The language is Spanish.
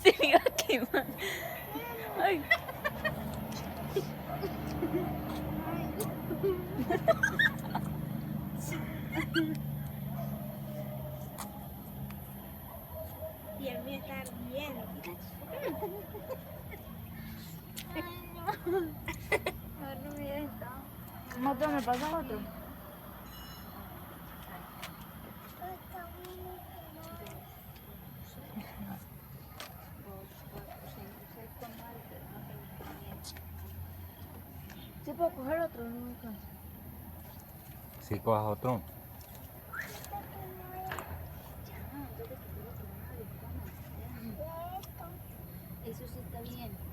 Se me iba a quemar. Ay. Y el mío está bien. No me esto. Otro, ¿me pasa otro? Sí puedo coger otro, no me alcanza. Si cojas otro. Eso sí está bien.